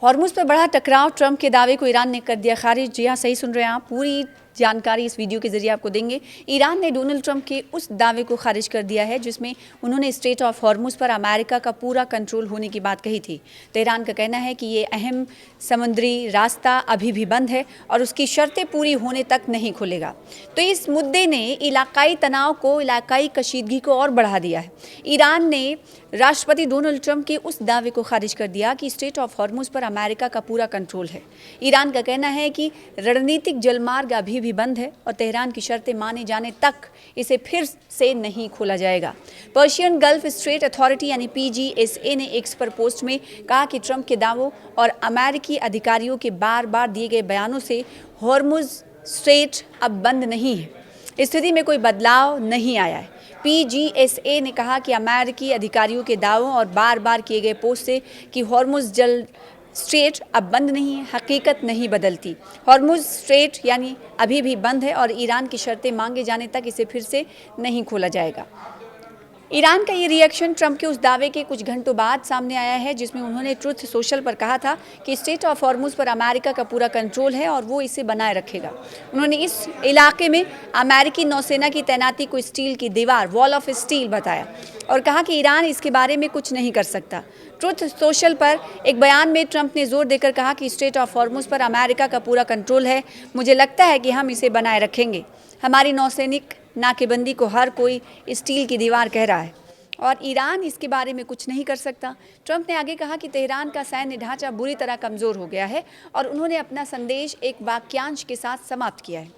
Hormuz पर बढ़ा टकराव, ट्रंप के दावे को ईरान ने कर दिया खारिज। जी हाँ, सही सुन रहे हैं आप, पूरी जानकारी इस वीडियो के जरिए आपको देंगे। ईरान ने डोनाल्ड ट्रंप के उस दावे को खारिज कर दिया है जिसमें उन्होंने स्ट्रेट ऑफ हॉर्मुज़ पर अमेरिका का पूरा कंट्रोल होने की बात कही थी। तेहरान का कहना है कि ये अहम समुद्री रास्ता अभी भी बंद है और उसकी शर्तें पूरी होने तक नहीं खुलेगा। तो इस मुद्दे ने इलाकाई तनाव को, इलाकाई कशीदगी को और बढ़ा दिया है। ईरान ने राष्ट्रपति डोनाल्ड ट्रंप के उस दावे को खारिज कर दिया कि स्ट्रेट ऑफ हॉर्मुज़ पर अमेरिका का पूरा कंट्रोल है। ईरान का कहना है कि रणनीतिक जलमार्ग अभी भी बंद है और तेहरान की शर्तें माने जाने तक इसे फिर से नहीं खोला जाएगा। पर्शियन गल्फ स्ट्रेट अथॉरिटी यानी PGSA ने एक्स पर पोस्ट में कहा कि ट्रंप के दावों और अमेरिकी अधिकारियों के बार बार दिए गए बयानों से हॉर्मुज़ स्ट्रेट अब बंद नहीं है। स्थिति में कोई बदलाव नहीं आया है। PGSA ने कहा कि अमेरिकी अधिकारियों के दावों और बार बार किए गए पोस्ट से कि हॉर्मुज़ जल स्ट्रेट अब बंद नहीं है, हकीकत नहीं बदलती। हॉर्मुज़ स्ट्रेट यानी अभी भी बंद है और ईरान की शर्तें मांगे जाने तक इसे फिर से नहीं खोला जाएगा। ईरान का ये रिएक्शन ट्रंप के उस दावे के कुछ घंटों बाद सामने आया है जिसमें उन्होंने ट्रुथ सोशल पर कहा था कि स्ट्रेट ऑफ हॉर्मुज़ पर अमेरिका का पूरा कंट्रोल है और वो इसे बनाए रखेगा। उन्होंने इस इलाके में अमेरिकी नौसेना की तैनाती को स्टील की दीवार, वॉल ऑफ स्टील बताया और कहा कि ईरान इसके बारे में कुछ नहीं कर सकता। ट्रुथ सोशल पर एक बयान में ट्रंप ने जोर देकर कहा कि स्ट्रेट ऑफ हॉर्मुज़ पर अमेरिका का पूरा कंट्रोल है। मुझे लगता है कि हम इसे बनाए रखेंगे। हमारी नौसैनिक नाकेबंदी को हर कोई स्टील की दीवार कह रहा है और ईरान इसके बारे में कुछ नहीं कर सकता। ट्रंप ने आगे कहा कि तेहरान का सैन्य ढांचा बुरी तरह कमज़ोर हो गया है और उन्होंने अपना संदेश एक वाक्यांश के साथ समाप्त किया है।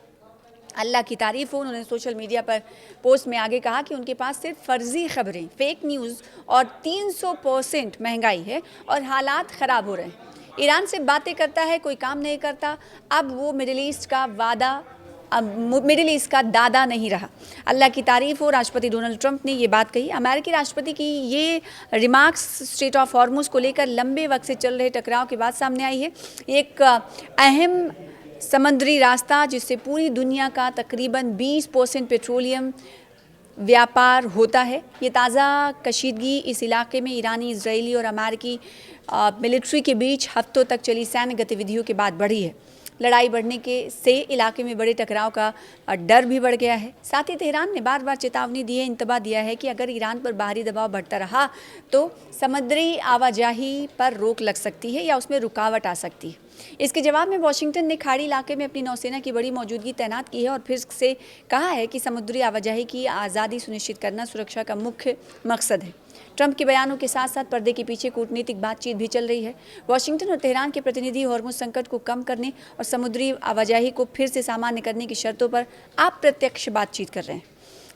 अल्लाह की तारीफ़ हो, उन्होंने सोशल मीडिया पर पोस्ट में आगे कहा कि उनके पास सिर्फ फर्जी खबरें, फेक न्यूज़ और 300% महंगाई है और हालात ख़राब हो रहे हैं। ईरान से बातें करता है, कोई काम नहीं करता। अब वो मिडिल ईस्ट का दादा नहीं रहा। अल्लाह की तारीफ़ हो, राष्ट्रपति डोनाल्ड ट्रंप ने ये बात कही। अमेरिकी राष्ट्रपति की ये रिमार्क्स स्ट्रेट ऑफ हॉर्मुज़ को लेकर लंबे वक्त से चल रहे टकराव के बाद सामने आई है। एक अहम समुद्री रास्ता जिससे पूरी दुनिया का तकरीबन 20% पेट्रोलियम व्यापार होता है। ये ताज़ा कशीदगी इस इलाके में ईरानी, इजरायली और अमेरिकी मिलिट्री के बीच हफ्तों तक चली सैन्य गतिविधियों के बाद बढ़ी है। लड़ाई बढ़ने से इलाके में बड़े टकराव का डर भी बढ़ गया है। साथ ही तेहरान ने बार बार चेतावनी दी है, इंतबाह दिया है कि अगर ईरान पर बाहरी दबाव बढ़ता रहा तो समुद्री आवाजाही पर रोक लग सकती है या उसमें रुकावट आ सकती है। इसके जवाब में वाशिंगटन ने खाड़ी इलाके में अपनी नौसेना की बड़ी मौजूदगी तैनात की है और फिर से कहा है कि समुद्री आवाजाही की आज़ादी सुनिश्चित करना सुरक्षा का मुख्य मकसद है। ट्रंप के बयानों के साथ साथ पर्दे के पीछे कूटनीतिक बातचीत भी चल रही है। वाशिंगटन और तेहरान के प्रतिनिधि हॉर्मुज़ संकट को कम करने और समुद्री आवाजाही को फिर से सामान्य करने की शर्तों पर अप्रत्यक्ष बातचीत कर रहे हैं।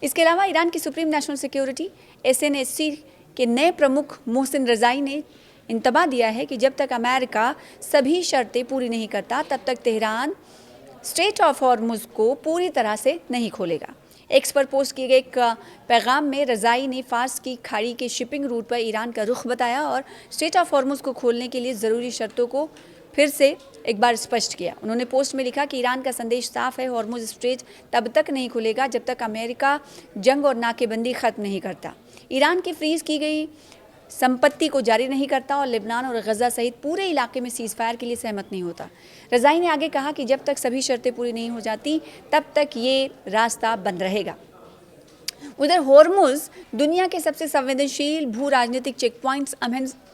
इसके अलावा ईरान की सुप्रीम नेशनल सिक्योरिटी SNSC के नए प्रमुख मोहसिन रज़ाई ने इंतबाह दिया है कि जब तक अमेरिका सभी शर्तें पूरी नहीं करता तब तक तेहरान स्ट्रेट ऑफ हॉर्मुज़ को पूरी तरह से नहीं खोलेगा। एक्स पर पोस्ट किए गए एक पैगाम में रज़ाई ने फार्स की खाड़ी के शिपिंग रूट पर ईरान का रुख बताया और स्ट्रेट ऑफ हॉर्मुज़ को खोलने के लिए ज़रूरी शर्तों को फिर से एक बार स्पष्ट किया। उन्होंने पोस्ट में लिखा कि ईरान का संदेश साफ है, हॉर्मुज़ स्ट्रेट तब तक नहीं खुलेगा जब तक अमेरिका जंग और नाकेबंदी ख़त्म नहीं करता, ईरान की फ्रीज़ की गई संपत्ति को जारी नहीं करता और लेबनान और गज़ा सहित पूरे इलाके में सीज़ फायर के लिए सहमत नहीं होता। रज़ाई ने आगे कहा कि जब तक सभी शर्तें पूरी नहीं हो जाती तब तक ये रास्ता बंद रहेगा। उधर हॉर्मुज़ दुनिया के सबसे संवेदनशील भू राजनीतिक चेक पॉइंट्स,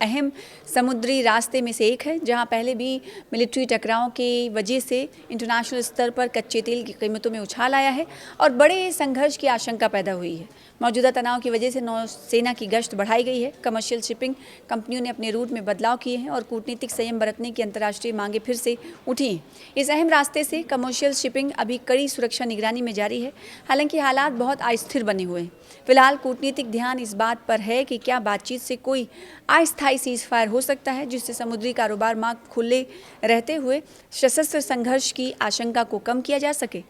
अहम समुद्री रास्ते में से एक है जहां पहले भी मिलिट्री टकराव की वजह से इंटरनेशनल स्तर पर कच्चे तेल की कीमतों में उछाल आया है और बड़े संघर्ष की आशंका पैदा हुई है। मौजूदा तनाव की वजह से नौसेना की गश्त बढ़ाई गई है। कमर्शियल शिपिंग कंपनियों ने अपने रूट में बदलाव किए हैं और कूटनीतिक संयम बरतने की अंतर्राष्ट्रीय मांगें फिर से उठी हैं। इस अहम रास्ते से कमर्शियल शिपिंग अभी कड़ी सुरक्षा निगरानी में जारी है, हालांकि हालात बहुत अस्थिर बने हुए हैं। फिलहाल कूटनीतिक ध्यान इस बात पर है कि क्या बातचीत से कोई अस्थायी सीज फायर हो सकता है जिससे समुद्री कारोबार मार्ग खुले रहते हुए सशस्त्र संघर्ष की आशंका को कम किया जा सके।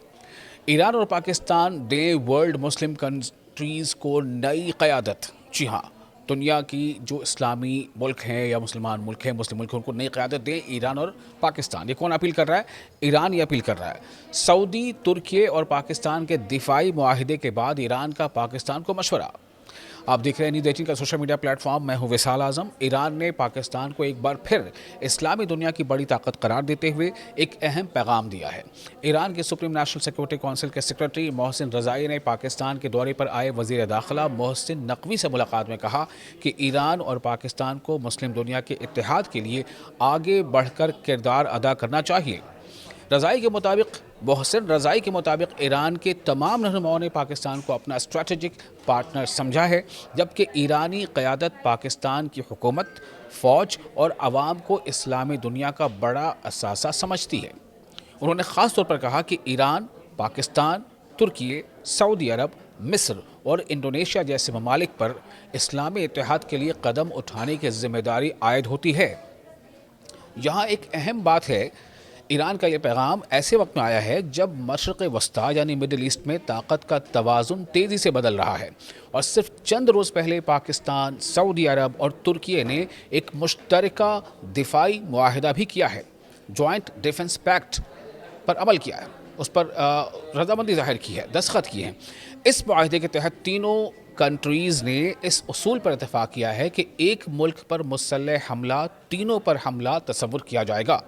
ईरान और पाकिस्तान दे वर्ल्ड मुस्लिम कंट्रीज़ को नई क़यादत। जी हाँ, दुनिया की जो इस्लामी मुल्क हैं या मुसलमान मुल्क हैं, मुस्लिम मुल्क हैं, उनको नई क़यादत दें ईरान और पाकिस्तान। ये कौन अपील कर रहा है? ईरान ये अपील कर रहा है। सऊदी, तुर्की और पाकिस्तान के दिफाई मुआहिदे के बाद ईरान का पाकिस्तान को मशवरा। आप देख रहे हैं न्यूज़ 18 का सोशल मीडिया प्लेटफॉर्म। मैं हूं विशाल आजम। ईरान ने पाकिस्तान को एक बार फिर इस्लामी दुनिया की बड़ी ताकत करार देते हुए एक अहम पैगाम दिया है। ईरान के सुप्रीम नेशनल सिक्योरिटी काउंसिल के सेक्रेटरी मोहसिन रज़ाई ने पाकिस्तान के दौरे पर आए वज़ीर दाखिला मोहसिन नकवी से मुलाकात में कहा कि ईरान और पाकिस्तान को मुस्लिम दुनिया के इत्तेहाद के लिए आगे बढ़कर किरदार अदा करना चाहिए। मोहसिन रज़ाई के मुताबिक ईरान के तमाम रहनुमाओं ने पाकिस्तान को अपना स्ट्रेटेजिक पार्टनर समझा है, जबकि ईरानी क़यादत पाकिस्तान की हुकूमत, फ़ौज और आवाम को इस्लामी दुनिया का बड़ा असासा समझती है। उन्होंने ख़ास तौर पर कहा कि ईरान, पाकिस्तान, तुर्की, सऊदी अरब, मिस्र और इंडोनेशिया जैसे ममालिक पर इस्लामी इत्तेहाद के लिए कदम उठाने की जिम्मेदारी आयद होती है। यहाँ एक अहम बात है, ईरान का ये पैगाम ऐसे वक्त में आया है जब मशरक़ वस्ता यानी मिडिल ईस्ट में ताकत का तवाज़ुन तेज़ी से बदल रहा है और सिर्फ चंद रोज़ पहले पाकिस्तान, सऊदी अरब और तुर्की ने एक मुश्तरका दिफाई मुआहिदा भी किया है। जॉइंट डिफेंस पैक्ट पर अमल किया है, उस पर रज़ामंदी ज़ाहिर की है, दस्तखत किए हैं। इस मुआहिदे के तहत तीनों कंट्रीज़ ने इस उसूल पर इत्तेफाक किया है कि एक मुल्क पर मुसल्लह हमला तीनों पर हमला तसव्वुर किया जाएगा।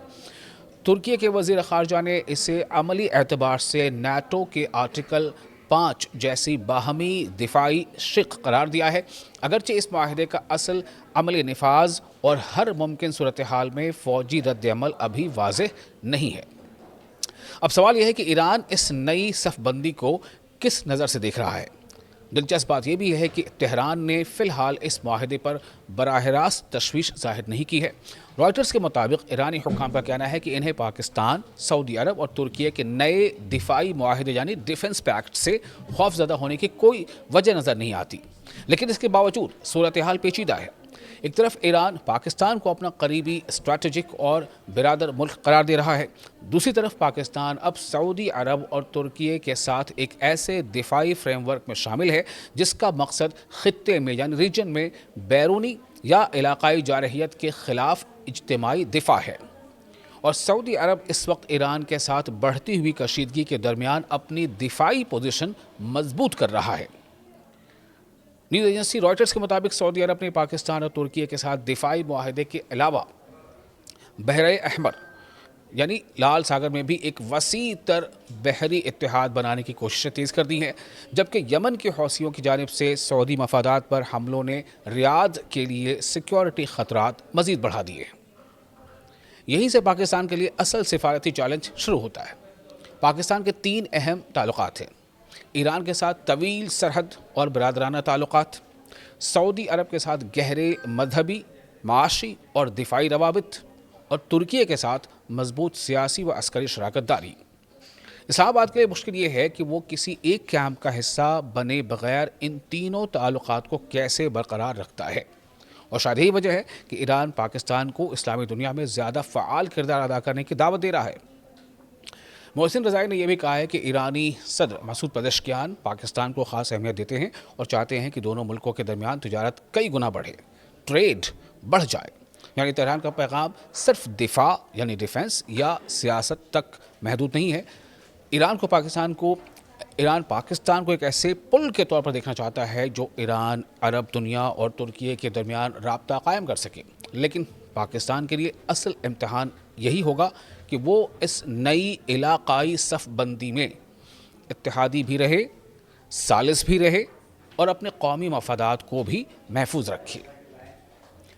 तुर्की के वज़ीर ख़ारजा ने इसे अमली एतबार से नाटो के आर्टिकल 5 जैसी बाहमी दिफाई शिक करार दिया है। अगरचे इस माहिदे का असल अमली नफाज और हर मुमकिन सूरत हाल में फ़ौजी रद्द-ए-अमल अभी वाज़ेह नहीं है। अब सवाल यह है कि ईरान इस नई सफ़बंदी को किस नज़र से देख रहा है। दिलचस्प बात यह भी है कि तेहरान ने फ़िलहाल इस माहिदे पर बराह रास्त तशवीश ज़ाहिर नहीं की है। रॉयटर्स के मुताबिक ईरानी हुक्काम का कहना है कि इन्हें पाकिस्तान, सऊदी अरब और तुर्की के नए दिफाई मुआहिदे यानी डिफेंस पैक्ट से खौफज़दा होने की कोई वजह नज़र नहीं आती, लेकिन इसके बावजूद सूरत हाल पेचीदा है। एक तरफ ईरान पाकिस्तान को अपना करीबी स्ट्रैटेजिक और बिरादर मुल्क करार दे रहा है, दूसरी तरफ पाकिस्तान अब सऊदी अरब और तुर्की के साथ एक ऐसे दिफाई फ्रेमवर्क में शामिल है जिसका मकसद खित्ते में यानी रीजन में बैरूनी या इलाकाई जारहियत के ख़िलाफ़ इज्तिमाई दिफा है। और सऊदी अरब इस वक्त ईरान के साथ बढ़ती हुई कशीदगी के दरमियान अपनी दिफाई पोजीशन मजबूत कर रहा है। न्यूज़ एजेंसी रॉयटर्स के मुताबिक सऊदी अरब ने पाकिस्तान और तुर्की के साथ दिफाई मुआहिदे के अलावा बहरे अहमर यानी लाल सागर में भी एक वसी तर बहरी इत्तेहाद बनाने की कोशिशें तेज़ कर दी हैं, जबकि यमन के हौसियों की जानिब से सऊदी मफादात पर हमलों ने रियाद के लिए सिक्योरिटी ख़तरात मज़ीद बढ़ा दिए। यहीं से पाकिस्तान के लिए असल सिफारती चैलेंज शुरू होता है। पाकिस्तान के 3 अहम ताल्लुकात हैं। ईरान के साथ तवील सरहद और बरादराना ताल्लुकात, सऊदी अरब के साथ गहरे मजहबी, माशी और दिफाई रवाबित, और तुर्की के साथ मजबूत सियासी व अस्करी शराकतदारी। इस्लामाबाद के लिए मुश्किल ये है कि वो किसी एक कैंप का हिस्सा बने बगैर इन तीनों ताल्लुकात को कैसे बरकरार रखता है, और शायद यही वजह है कि ईरान पाकिस्तान को इस्लामी दुनिया में ज़्यादा फ़आल किरदार अदा करने की दावत दे रहा है। मोहसिन रज़ाई ने यह भी कहा है कि ईरानी सदर मसूद पेज़ेश्कियान पाकिस्तान को ख़ास अहमियत देते हैं और चाहते हैं कि दोनों मुल्कों के दरमियान तिजारत कई गुना बढ़े, ट्रेड बढ़ जाए। यानी तेहरान का पैगाम सिर्फ दिफा यानी डिफेंस या सियासत तक महदूद नहीं है। ईरान पाकिस्तान को एक ऐसे पुल के तौर पर देखना चाहता है जो ईरान, अरब दुनिया और तुर्की के दरमियान राब्ता कायम कर सके। लेकिन पाकिस्तान के लिए असल इम्तिहान यही होगा कि वो इस नई इलाकाई सफ़बंदी में इत्तेहादी भी रहे, सालिस भी रहे और अपने कौमी मफादात को भी महफूज रखे।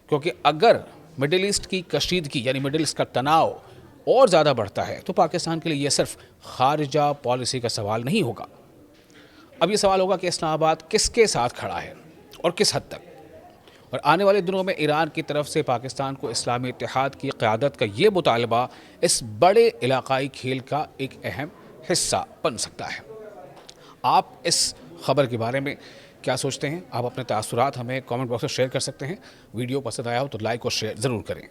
क्योंकि अगर मिडिल ईस्ट की कशीदगी यानी मिडिल ईस्ट का तनाव और ज़्यादा बढ़ता है तो पाकिस्तान के लिए यह सिर्फ खारिजा पॉलिसी का सवाल नहीं होगा। अब ये सवाल होगा कि इस्लामाबाद किसके साथ खड़ा है और किस हद तक। और आने वाले दिनों में ईरान की तरफ से पाकिस्तान को इस्लामी इत्तेहाद की क़यादत का ये मुतालबा इस बड़े इलाकाई खेल का एक अहम हिस्सा बन सकता है। आप इस खबर के बारे में क्या सोचते हैं? आप अपने तासुरात हमें कमेंट बॉक्स में शेयर कर सकते हैं। वीडियो पसंद आया हो तो लाइक और शेयर ज़रूर करें।